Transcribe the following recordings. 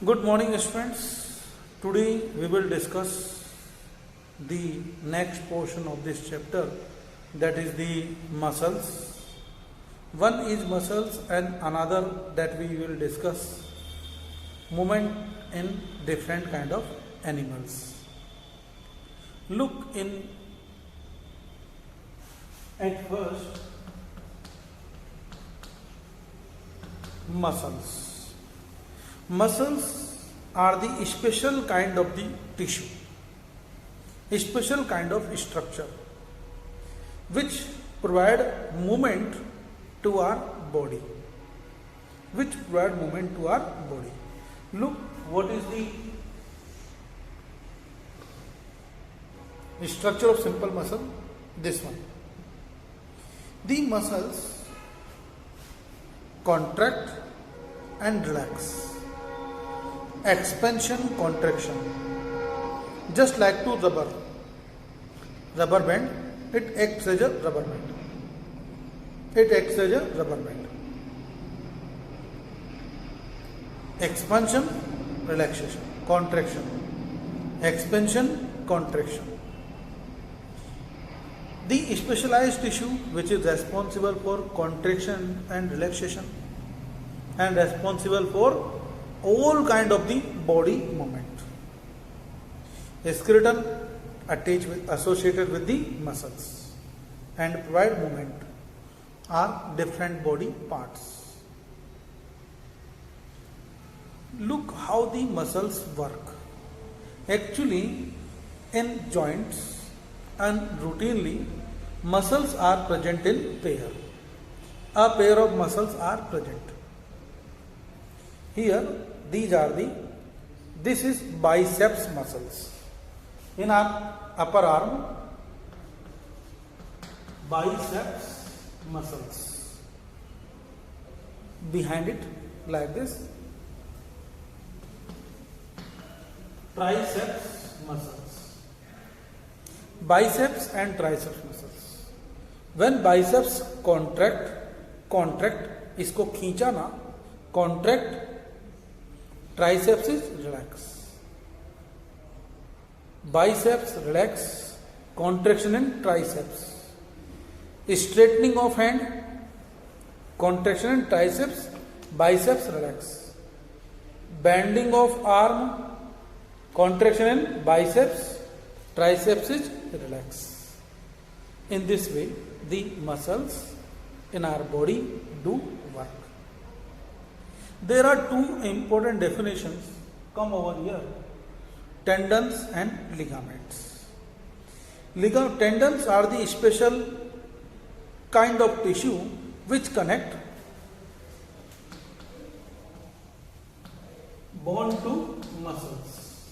Good morning, students. Today we will discuss the next portion of this chapter, that is the muscles. One is muscles and another that we will discuss movement in different kind of animals. Look in at first muscles. Muscles are the special kind of the tissue, a special kind of structure which provide movement to our body. Look, what is the structure of simple muscle? This one. The muscles contract and relax. Expansion, contraction. Just like to rubber band, it acts as a rubber band. Expansion, relaxation, contraction. Expansion, contraction. The specialized tissue which is responsible for contraction and relaxation and responsible for all kind of the body movement. Skeleton associated with the muscles and provide movement are different body parts. Look how the muscles work. Actually, in joints and routinely, muscles are present in pair. A pair of muscles are present. Here, this is biceps muscles. In our upper arm, biceps muscles. Behind it, like this, triceps muscles. Biceps and triceps muscles. When biceps contract, इसको खींचा ना, contract, triceps is relax. Biceps relax, contraction in triceps. Straightening of hand, contraction in triceps, biceps relax. Bending of arm, contraction in biceps, triceps is relax. In this way, the muscles in our body do work. There are two important definitions come over here: tendons and ligaments. Tendons are the special kind of tissue which connect bone to muscles.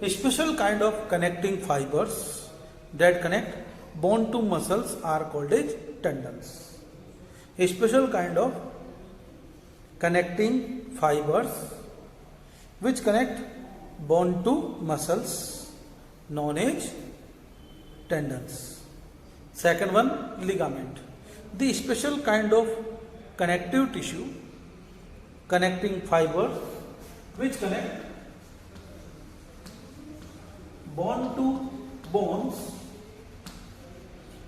A special kind of connecting fibers that connect bone to muscles are called as tendons. A special kind of connecting fibers which connect bone to muscles known as tendons. Second one, ligament. The special kind of connective tissue, connecting fibers which connect bone to bones.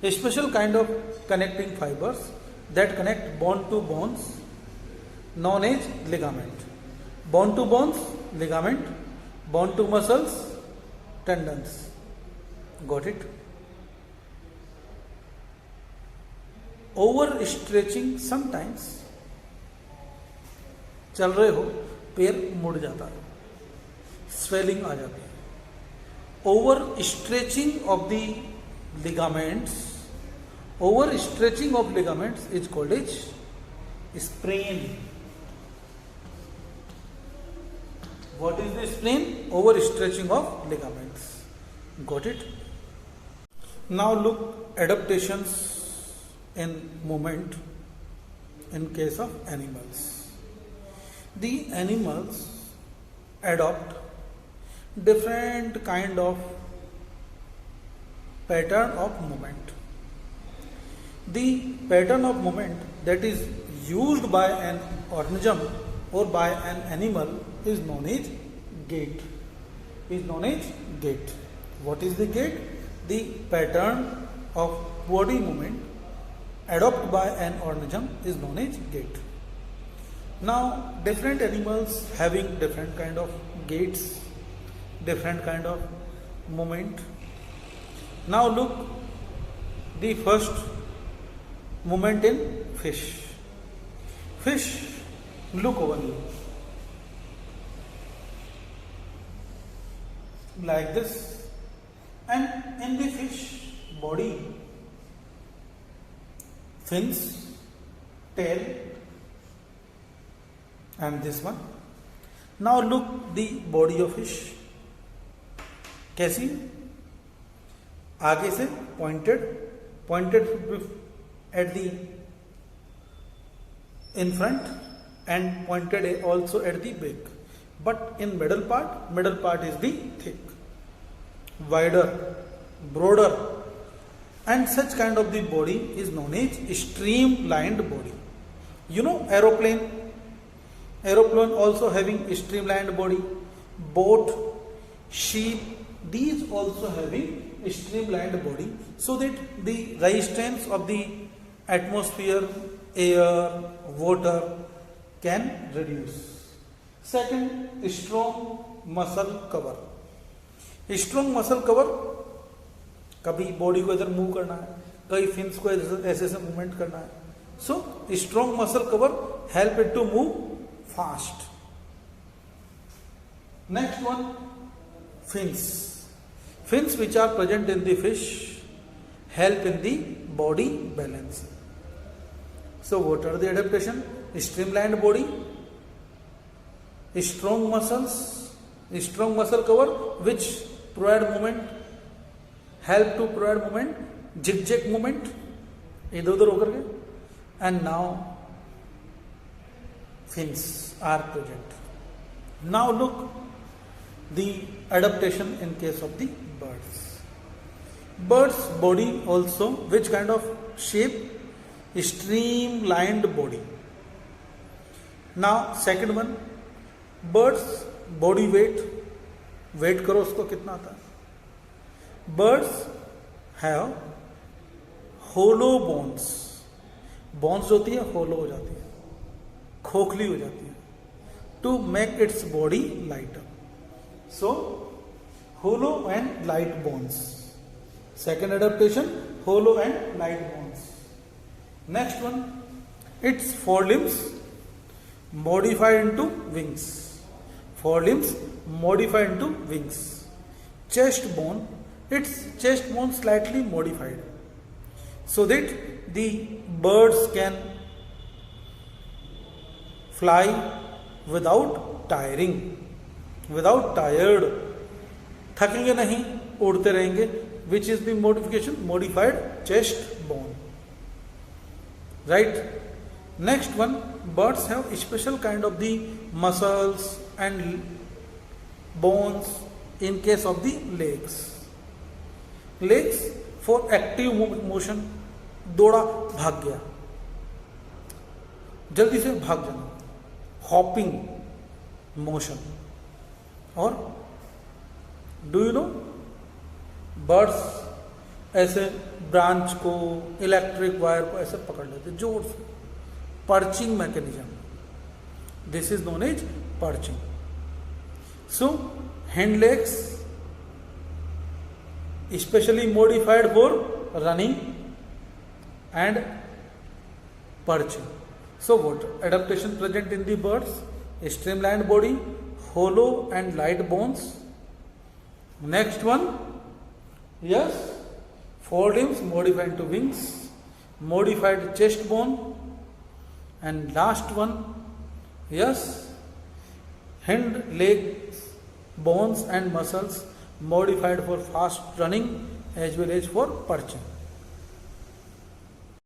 A special kind of connecting fibers that connect bone to bones known as ligament. Bone to bones, ligament. Bone to muscles, tendons. Got it? Overstretching, sometimes चल रहे हो, पैर मुड़ जाता है, swelling आ जाती है. Overstretching of the ligaments is called as sprain. What is the sprain? Overstretching of ligaments. Got it? Now look, adaptations in movement in case of animals. The animals adopt different kind of pattern of movement. The pattern of movement that is used by an organism or by an animal is known as gait. Is known as gait. What is the gait? The pattern of body movement adopted by an organism is known as gait. Now, different animals having different kind of gaits, different kind of movement. Now look the first movement in fish. Fish look over here like this, and in the fish body, fins, tail, and this one. Now look the body of fish. कैसी? आगे से pointed at the in front and pointed also at the back. But in middle part is the thick, wider, broader, and such kind of the body is known as streamlined body. You know, aeroplane also having streamlined body, boat, sheep, these also having streamlined body, so that the resistance of the atmosphere, air, water can reduce. Second, strong muscle cover. Strong muscle cover, कभी body को इधर move करना है, कभी fins को ऐसे ऐसे movement करना है. So strong muscle cover help it to move fast. Next one, fins. Fins which are present in the fish help in the body balance. So what are the adaptation? Streamlined body, strong muscles, strong muscle cover which provide movement, help to provide movement, zigzag movement, इधर उधर होकर के, and now fins are present. Now look the adaptation in case of the birds. Birds body also which kind of shape? Streamlined body. Now second one, birds body weight करो उसको कितना आता है. Birds have hollow bones. Bones होती है hollow हो जाती है, खोखली हो जाती है, to make its body lighter. So, hollow and light bones. Second adaptation, hollow and light bones. Next one, its forelimbs modified into wings. Forelimbs modified into wings. Chest bone, its chest bone slightly modified, so that the birds can fly without tired, थकेंगे नहीं, उड़ते रहेंगे. Which is the modification? Modified chest bone. Right? Next one, birds have special kind of the muscles and bones in case of the legs. Legs for active motion, दौड़ा भाग गया, जल्दी से भाग जाना, hopping motion. और डू यू नो, बर्ड्स ऐसे branch को, इलेक्ट्रिक वायर को ऐसे पकड़ लेते जोर से, perching mechanism. This is known as perching. So hand legs specially modified for running and perching. So what adaptation present in the birds? Streamlined body, hollow and light bones. Next one, yes, forelimbs modified into wings, modified chest bone, and last one, yes, hind legs bones and muscles modified for fast running as well as for perching.